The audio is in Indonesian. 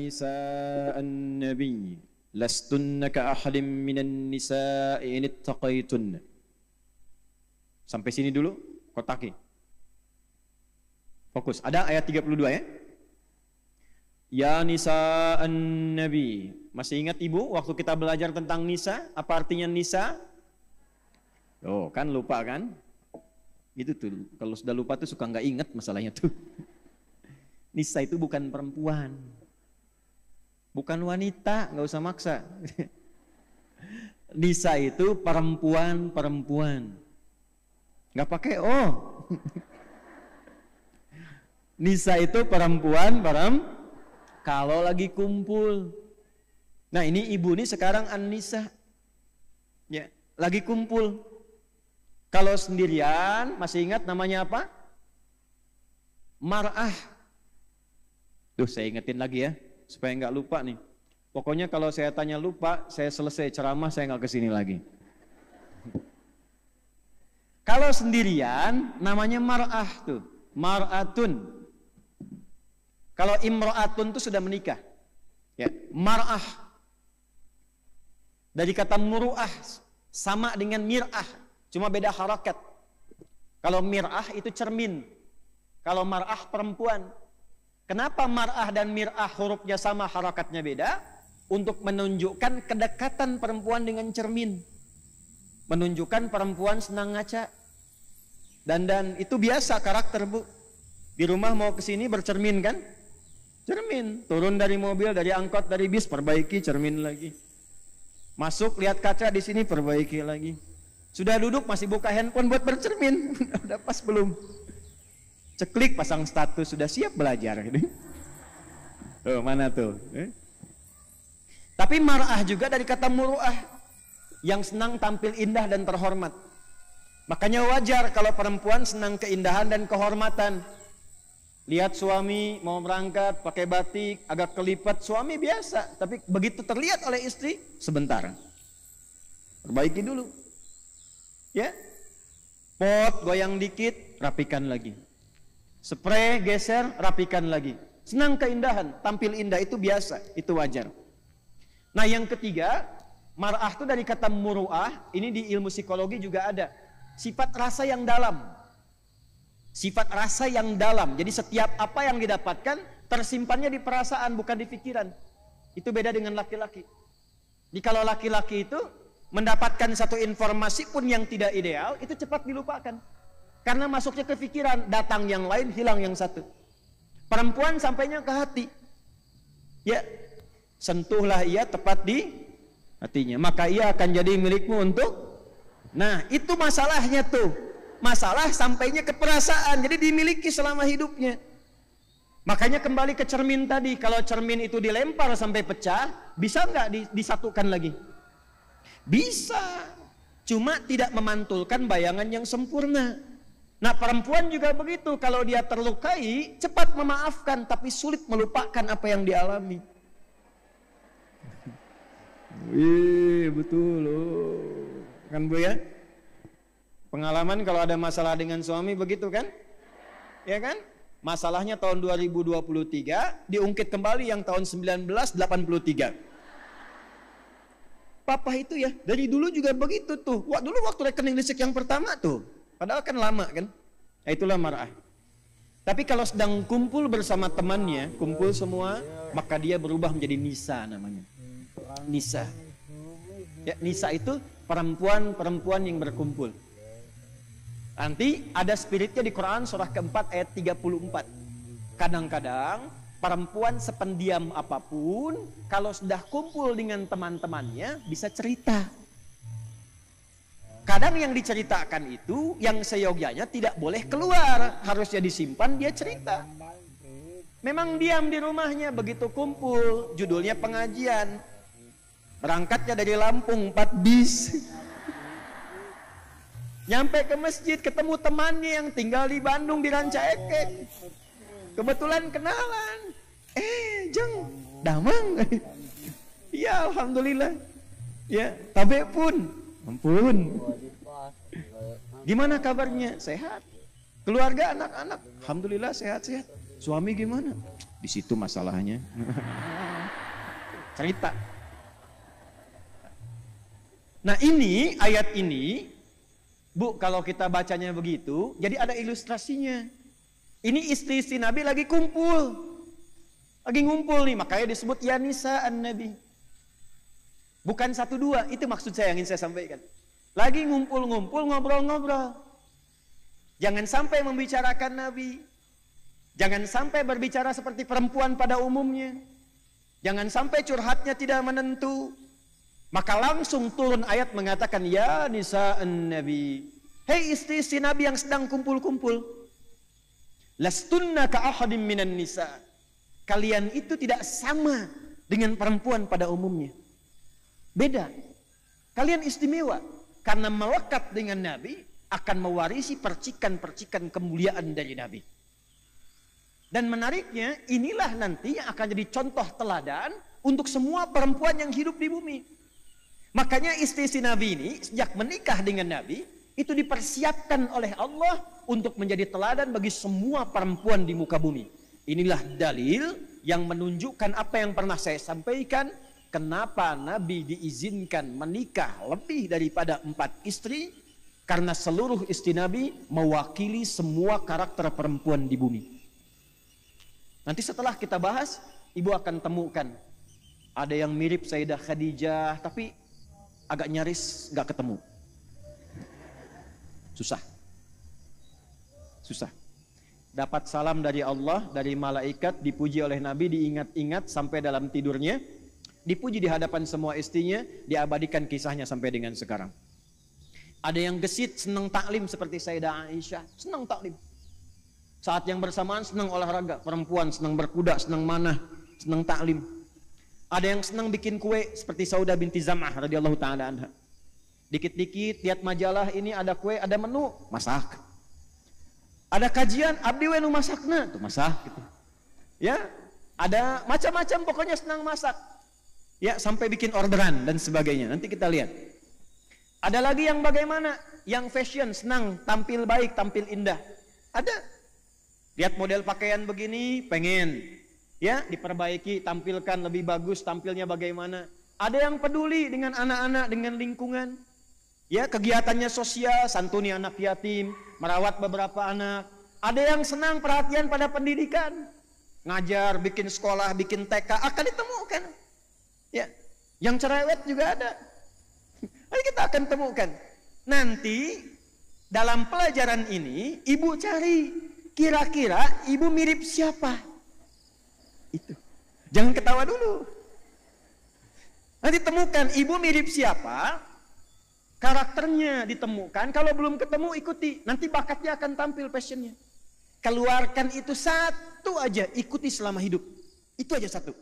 nisa'an nabi lastunna ka ahadin minan nisa'i in ittaqaitunna. Sampai sini dulu, kotaki. Fokus. Ada ayat 32 ya. Ya nisa'an nabi. Masih ingat ibu waktu kita belajar tentang nisa? Apa artinya nisa? Oh, kan lupa kan? Gitu tuh. Kalau sudah lupa tuh suka nggak ingat masalahnya tuh. Nisa itu bukan perempuan. Bukan wanita, nggak usah maksa. Nisa itu perempuan. Nggak pakai oh. Nisa itu perempuan. Kalau lagi kumpul. Nah ini ibu nih sekarang an-nisa. Ya, lagi kumpul. Kalau sendirian, masih ingat namanya apa? Mar'ah. Duh, saya ingetin lagi ya, supaya nggak lupa nih. Pokoknya kalau saya tanya lupa, saya selesai ceramah, saya nggak kesini lagi. Kalau sendirian, namanya mar'ah tuh, mar'atun. Kalau imra'atun tuh sudah menikah, ya, mar'ah. Dari kata muru'ah, sama dengan mir'ah, cuma beda harakat. Kalau mir'ah itu cermin, kalau mar'ah perempuan. Kenapa mar'ah dan mir'ah hurufnya sama, harakatnya beda? Untuk menunjukkan kedekatan perempuan dengan cermin. Menunjukkan perempuan senang ngaca. Dan itu biasa karakter bu. Di rumah mau kesini bercermin kan? Cermin. Turun dari mobil, dari angkot, dari bis, perbaiki cermin lagi. Masuk lihat kaca di sini, perbaiki lagi. Sudah duduk masih buka handphone buat bercermin. Udah pas belum? Ceklik pasang status, sudah siap belajar. Oh, mana tuh? Tapi mar'ah juga dari kata muru'ah, yang senang tampil indah dan terhormat. Makanya wajar kalau perempuan senang keindahan dan kehormatan. Lihat suami mau berangkat pakai batik, agak kelipat, suami biasa. Tapi begitu terlihat oleh istri, sebentar. Perbaiki dulu. Ya, pot goyang dikit, rapikan lagi. Spray geser, rapikan lagi. Senang keindahan, tampil indah, itu biasa, itu wajar. Nah yang ketiga, mar'ah itu dari kata muru'ah, ini di ilmu psikologi juga ada. Sifat rasa yang dalam. Sifat rasa yang dalam. Jadi setiap apa yang didapatkan, tersimpannya di perasaan, bukan di pikiran. Itu beda dengan laki-laki. Jadi kalau laki-laki itu mendapatkan satu informasi pun yang tidak ideal, itu cepat dilupakan. Karena masuknya ke pikiran, datang yang lain, hilang yang satu. Perempuan sampainya ke hati. Ya, sentuhlah ia tepat di hatinya. Maka ia akan jadi milikmu untuk. Nah, itu masalahnya tuh. Masalah sampainya ke perasaan, jadi dimiliki selama hidupnya. Makanya kembali ke cermin tadi. Kalau cermin itu dilempar sampai pecah, bisa nggak disatukan lagi? Bisa. Cuma tidak memantulkan bayangan yang sempurna. Nah perempuan juga begitu, kalau dia terlukai cepat memaafkan tapi sulit melupakan apa yang dialami. Wih betul loh. Kan bu ya? Pengalaman kalau ada masalah dengan suami begitu kan? Ya kan? Masalahnya tahun 2023 diungkit kembali yang tahun 1983. Papa itu ya dari dulu juga begitu tuh. Wah dulu waktu rekening listrik yang pertama tuh. Padahal kan lama kan. Nah, itulah mar'ah. Tapi kalau sedang kumpul bersama temannya, kumpul semua, maka dia berubah menjadi nisa namanya. Nisa. Ya, nisa itu perempuan-perempuan yang berkumpul. Nanti ada spiritnya di Quran surah keempat ayat 34. Kadang-kadang perempuan sependiam apapun, kalau sudah kumpul dengan teman-temannya bisa cerita. Kadang yang diceritakan itu yang seyogyanya tidak boleh keluar, harusnya disimpan, dia cerita. Memang diam di rumahnya, begitu kumpul, judulnya pengajian. Berangkatnya dari Lampung 4 bis. Nyampe ke masjid ketemu temannya yang tinggal di Bandung di Ranca Ekek. Kebetulan kenalan. Jeng, damang. Ya alhamdulillah. Ya, tabe pun. Ampun. Gimana kabarnya? Sehat. Keluarga anak-anak alhamdulillah sehat-sehat. Suami gimana? Di situ masalahnya. Cerita. Nah ini, ayat ini, Bu, kalau kita bacanya begitu, jadi ada ilustrasinya. Ini istri Nabi lagi kumpul. Lagi ngumpul nih, makanya disebut ya nisa an-nabi. Bukan 1, 2, itu maksud saya yang ingin saya sampaikan. Lagi ngumpul-ngumpul, ngobrol-ngobrol. Jangan sampai membicarakan Nabi. Jangan sampai berbicara seperti perempuan pada umumnya. Jangan sampai curhatnya tidak menentu. Maka langsung turun ayat mengatakan ya nisa an-nabi. Hei istri Nabi yang sedang kumpul-kumpul. Lastunna ka ahadim minan nisa. Kalian itu tidak sama dengan perempuan pada umumnya. Beda. Kalian istimewa. Karena melekat dengan Nabi akan mewarisi percikan-percikan kemuliaan dari Nabi. Dan menariknya, inilah nanti yang akan jadi contoh teladan untuk semua perempuan yang hidup di bumi. Makanya istri Nabi ini sejak menikah dengan Nabi itu dipersiapkan oleh Allah untuk menjadi teladan bagi semua perempuan di muka bumi. Inilah dalil yang menunjukkan apa yang pernah saya sampaikan. Kenapa Nabi diizinkan menikah lebih daripada 4 istri? Karena seluruh istri Nabi mewakili semua karakter perempuan di bumi. Nanti setelah kita bahas, ibu akan temukan ada yang mirip Sayyidah Khadijah, tapi agak nyaris gak ketemu. Susah. Dapat salam dari Allah, dari malaikat, dipuji oleh Nabi, diingat-ingat sampai dalam tidurnya, dipuji di hadapan semua istrinya, diabadikan kisahnya sampai dengan sekarang. Ada yang gesit, senang taklim seperti Sayyidah Aisyah, senang taklim. Saat yang bersamaan senang olahraga, perempuan senang berkuda, senang manah, senang taklim. Ada yang senang bikin kue seperti Saudah binti Zam'ah radhiyallahu taala anha. Dikit-dikit lihat majalah ini ada kue, ada menu, masak. Ada kajian, abdi we nu masakna, tuh masak gitu. Ya, ada macam-macam pokoknya senang masak. Ya, sampai bikin orderan dan sebagainya. Nanti kita lihat. Ada lagi yang bagaimana? Yang fashion, senang tampil baik, tampil indah. Ada. Lihat model pakaian begini, pengen. Ya, diperbaiki, tampilkan lebih bagus, tampilnya bagaimana. Ada yang peduli dengan anak-anak, dengan lingkungan. Ya, kegiatannya sosial, santuni anak yatim, merawat beberapa anak. Ada yang senang perhatian pada pendidikan. Ngajar, bikin sekolah, bikin TK, akan ditemukan. Ya, yang cerewet juga ada. Nanti kita akan temukan. Nanti dalam pelajaran ini ibu cari kira-kira ibu mirip siapa? Itu. Jangan ketawa dulu. Nanti temukan ibu mirip siapa? Karakternya ditemukan. Kalau belum ketemu ikuti. Nanti bakatnya akan tampil, passionnya. Keluarkan itu satu aja, ikuti selama hidup. Itu aja satu.